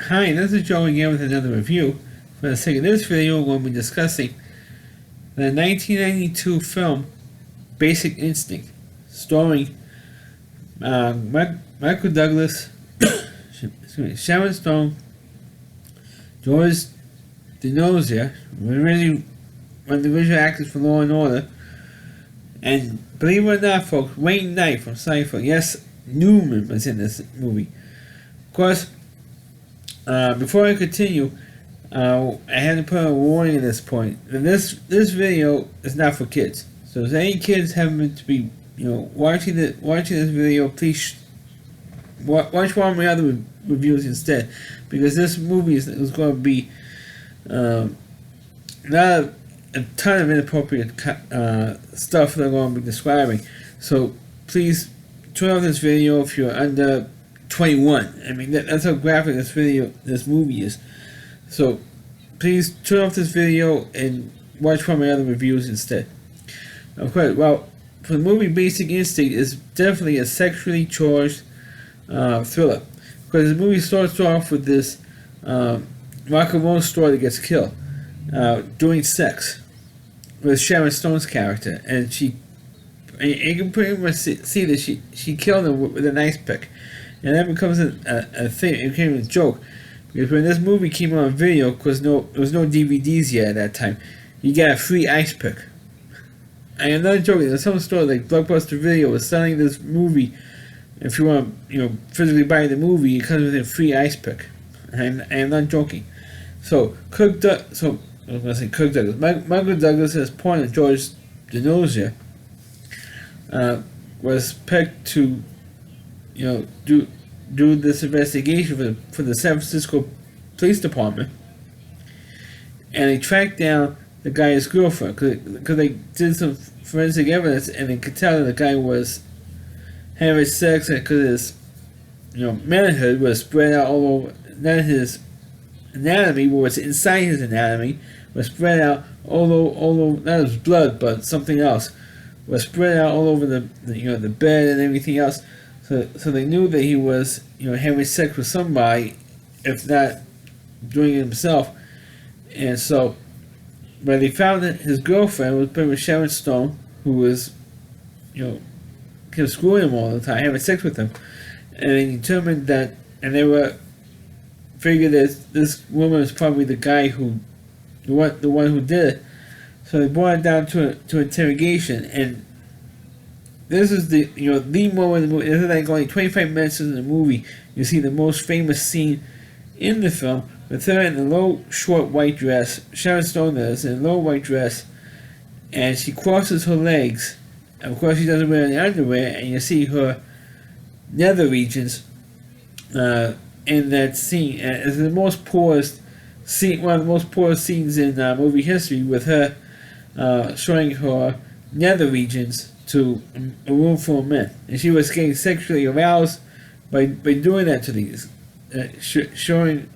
Hi, this is Joe again with another review. For the sake of this video, we'll be discussing the 1992 film Basic Instinct, starring Michael Douglas, Sharon Stone, George DeNozia, really one of the original actors for Law and Order, and believe it or not, folks, Wayne Knight from Seinfeld. Yes, Newman was in this movie. Of course, before I continue, I had to put a warning at this point. And this video is not for kids. So if any kids happen to be, watching this video, please watch one of my other reviews instead, because this movie is going to be not a ton of inappropriate stuff that I'm going to be describing. So please turn off this video if you're under 21. I mean, that's how graphic this movie is. So please turn off this video and watch one of my other reviews instead. Okay, well, for the movie Basic Instinct is definitely a sexually charged thriller, because the movie starts off with this rock and roll star that gets killed doing sex with Sharon Stone's character, and you can pretty much see that she killed him with an ice pick. And that becomes a thing. It became a joke, because when this movie came on video, because there was no DVDs yet at that time, you got a free ice pick. I am not joking. There's some store like Blockbuster Video was selling this movie. If you want, physically buy the movie, it comes with a free ice pick. I am not joking. So I was going to say Kirk Douglas. Michael Douglas, as point of George DeNozia, was picked to, do this investigation for the San Francisco Police Department, and they tracked down the guy's girlfriend because they did some forensic evidence, and they could tell that the guy was having sex, and because his manhood was spread out all over, not his anatomy, but what's inside his anatomy was spread out all over, not his blood, but something else was spread out all over the bed and everything else. So they knew that he was having sex with somebody, if not doing it himself. And so when they found that his girlfriend was playing with Sharon Stone, who was kept screwing him all the time, having sex with him, and they determined that, and they figured that this woman was probably the guy the one who did it. So they brought it down to interrogation, and this is the moment in the movie. This is like only 25 minutes into the movie. You see the most famous scene in the film with her in a low, short white dress. Sharon Stone does in a low white dress, and she crosses her legs. And of course, she doesn't wear any underwear, and you see her nether regions in that scene. And it's the most poorest scene, one of the most poorest scenes in movie history, with her showing her nether regions to a room full of men, and she was getting sexually aroused by doing that to these, showing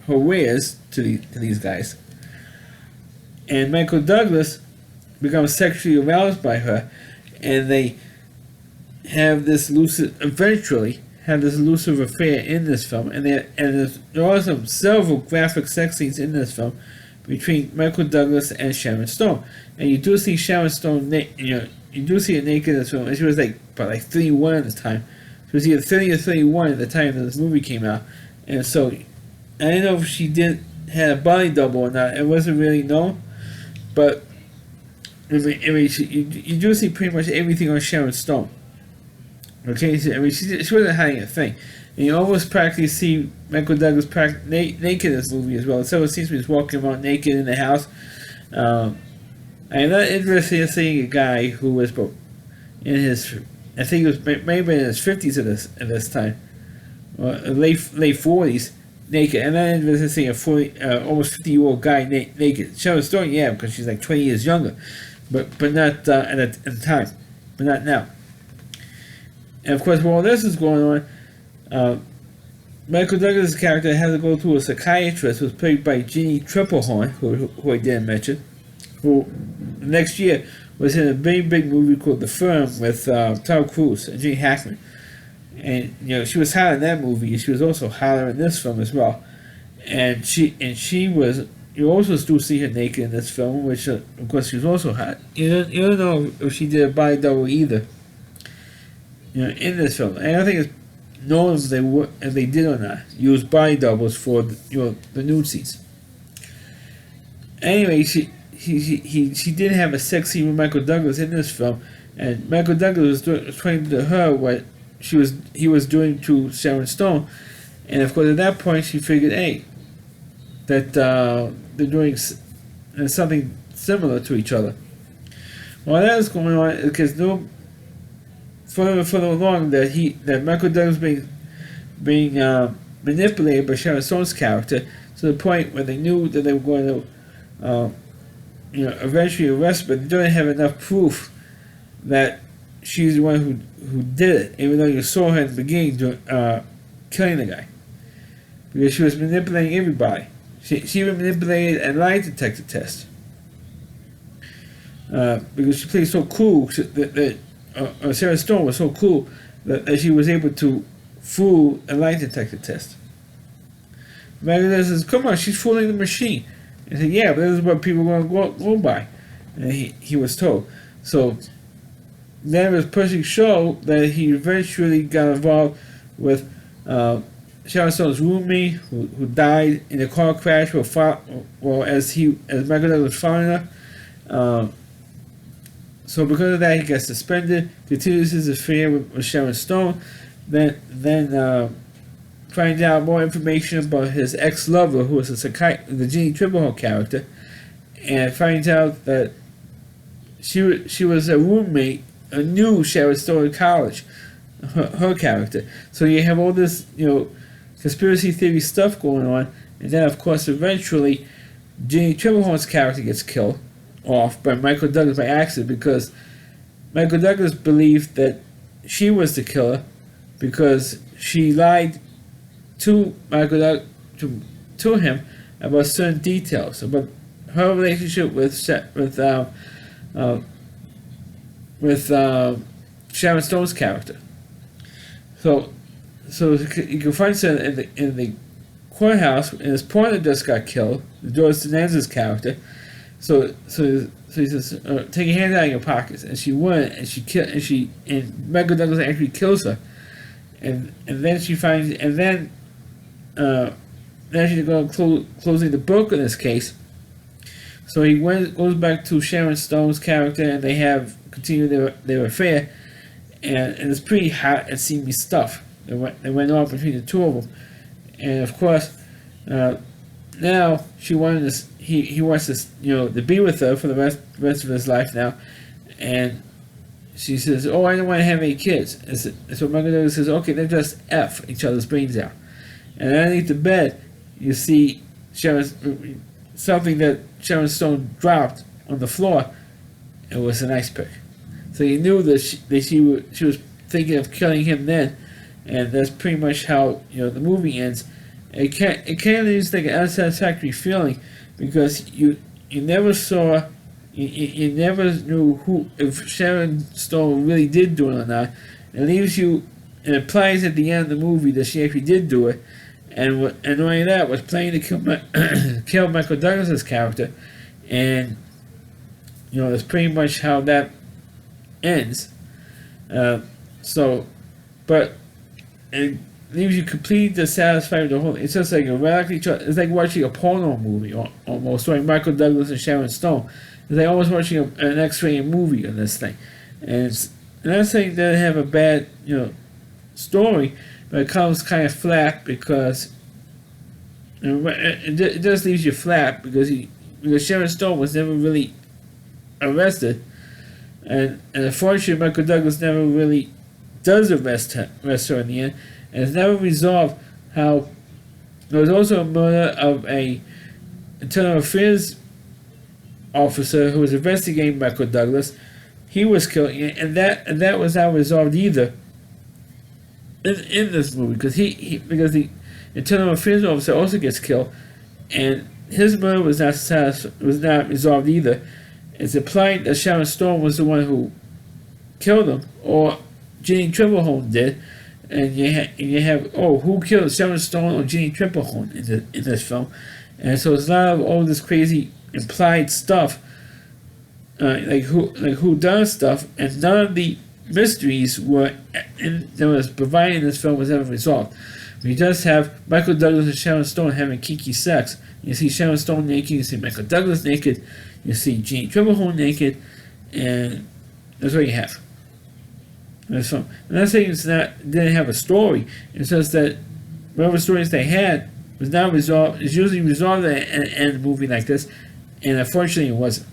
her wares to these guys. And Michael Douglas becomes sexually aroused by her, and they have this eventually have this elusive affair in this film, and there are several graphic sex scenes in this film between Michael Douglas and Sharon Stone, and you do see Sharon Stone, you do see her naked in this film, and she was about 31 at the time. She was either 30 or 31 at the time that this movie came out, and so I don't know if she had a body double or not. It wasn't really known, but you do see pretty much everything on Sharon Stone. Okay, she wasn't hiding a thing. And you almost practically see Michael Douglas naked in this movie as well. So it seems he's walking around naked in the house. I'm not interested in seeing a guy who was in his, I think it was maybe in his 50s at this time, or late 40s, naked. I'm not interested in seeing a almost 50-year-old guy naked. Sharon Stone, yeah, because she's like 20 years younger, but not at the time, but not now. And of course, while this is going on, Michael Douglas' character had to go to a psychiatrist who was played by Jeannie Tripplehorn, who I didn't mention, who next year was in a big movie called The Firm with Tom Cruise and Gene Hackman. And she was hot in that movie. She was also hot in this film as well. and she was. You also do see her naked in this film, which of course she was also hot. You don't know if she did a body double either. In this film, and I don't think it's known if they did or not use body doubles for the nude scenes. Anyway, she did have a sex scene with Michael Douglas in this film, and Michael Douglas was explaining to her what he was doing to Sharon Stone, and of course at that point she figured, hey, that they're doing something similar to each other. While that was going on, because further along that Michael Douglas being manipulated by Sharon Stone's character to the point where they knew that they were going to eventually arrest her, but they didn't have enough proof that she's the one who did it, even though you saw her in the beginning killing the guy. Because she was manipulating everybody. She even manipulated a lie detector test. Because she played so cool that Sarah Stone was so cool that she was able to fool a lie detector test. Magdalene says, come on, she's fooling the machine. And he said, yeah, but this is what people are going to go by. And he was told. So then it was pushing show that he eventually got involved with Sharon Stone's roommate who died in a car crash as Michael Douglas was following her. So because of that, he got suspended, continues his affair with Sharon Stone, then finds out more information about his ex-lover, who was the Jeannie Tripplehorn character, and finds out that she was a roommate, a new Sharon Stone in college, her character. So you have all this, conspiracy theory stuff going on, and then of course eventually Jeannie Tripplehorn's character gets killed off by Michael Douglas by accident, because Michael Douglas believed that she was the killer because she lied to to him about certain details about her relationship with Sharon Stone's character. So you can find her in the courthouse, and his partner just got killed, George Costanza's character. So he says, take your hands out of your pockets, and she went, and Michael Douglas actually kills her, and then she finds, and then she's going to closing the book in this case. So he goes back to Sharon Stone's character, and they have continued their affair, and it's pretty hot and steamy stuff. They went on between the two of them, and of course, now she wanted this. He wants to be with her for the rest of his life now, and she says, "Oh, I don't want to have any kids." And so Michael Douglas says, "Okay, then just F each other's brains out." And underneath the bed, you see something that Sharon Stone dropped on the floor. It was an ice pick. So you knew that she was thinking of killing him then, and that's pretty much how the movie ends. It kind of is like an unsatisfactory feeling, because you never saw, you never knew if Sharon Stone really did do it or not. It leaves you, it implies at the end of the movie that she actually did do it, and not only that, was planning to kill Michael Douglas's character, and that's pretty much how that ends. But it leaves you completely dissatisfied with the whole. It's just like it's like watching a porno movie almost, like Michael Douglas and Sharon Stone. It's like almost watching an X-rated movie on this thing, and I'm not saying they have a bad story, but it comes kind of flat because it just leaves you flat because Sharon Stone was never really arrested, and unfortunately Michael Douglas never really does arrest her in the end, and it's never resolved how there was also a murder of a internal affairs officer who was investigating Michael Douglas. He was killed, and that was not resolved either in this movie, because the internal affairs officer also gets killed, and his murder was not resolved either. It's implied that Sharon Stone was the one who killed him, or Jeannie Tripplehorn did, and you have who killed Sharon Stone or Jenny Tripplehorn in this film, and so it's a lot of all this crazy implied stuff, like who does stuff, and none of the mysteries that was provided in this film was ever resolved. We just have Michael Douglas and Sharon Stone having kinky sex. You see Sharon Stone naked, you see Michael Douglas naked, you see Jeannie Tripplehorn naked, and that's what you have. That's film. I'm not saying didn't have a story. It's just that whatever stories they had was not resolved. It's usually resolved at the end of a movie like this, and unfortunately it wasn't.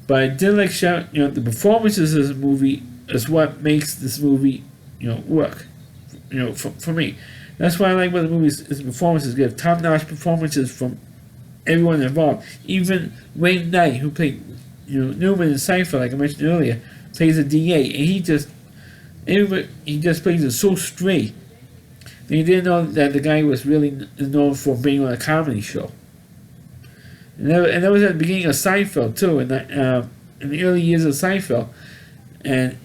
But I did like the performances of this movie is what makes this movie work. For me, that's why I like what the movie's performances give. Top-notch performances from everyone involved. Even Wayne Knight, who played Newman in Seinfeld, like I mentioned earlier, plays a DA, and he just plays it so straight. And you didn't know that the guy was really known for being on a comedy show. And that was at the beginning of Seinfeld too, in the early years of Seinfeld, and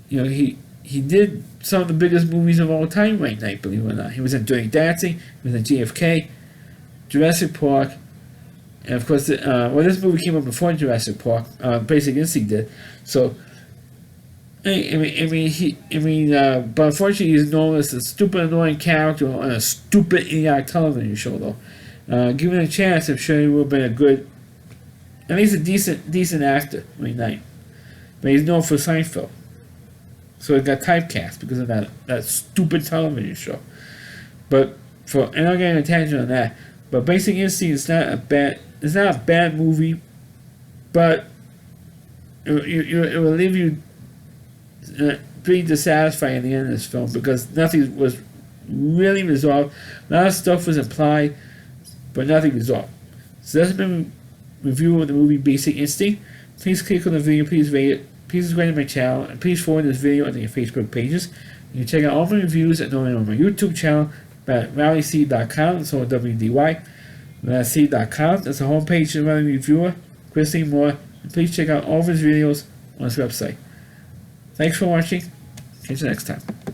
he did some of the biggest movies of all time right now, believe it or not. He was in Dirty Dancing, he was in JFK, Jurassic Park, and of course, this movie came up before Jurassic Park. Basic Instinct did. So, but unfortunately, he's known as a stupid, annoying character on a stupid, idiotic television show, though. Given a chance, I'm sure he would have been a good, at least a decent actor right now. But he's known for Seinfeld. So he got typecast because of that stupid television show. But I'm not getting a tangent on that. But Basic Instinct is not a bad movie, but it will leave you pretty dissatisfied at the end of this film because nothing was really resolved. A lot of stuff was implied, but nothing resolved. So that's been a review of the movie Basic Instinct. Please click on the video, please rate it. Please subscribe to my channel, and please forward this video onto your Facebook pages. You can check out all my reviews on my YouTube channel at rallyseed.com, so WDY, rallyseed.com. That's the homepage of my reviewer, Chris Moore, and please check out all of his videos on his website. Thanks for watching. Catch you next time.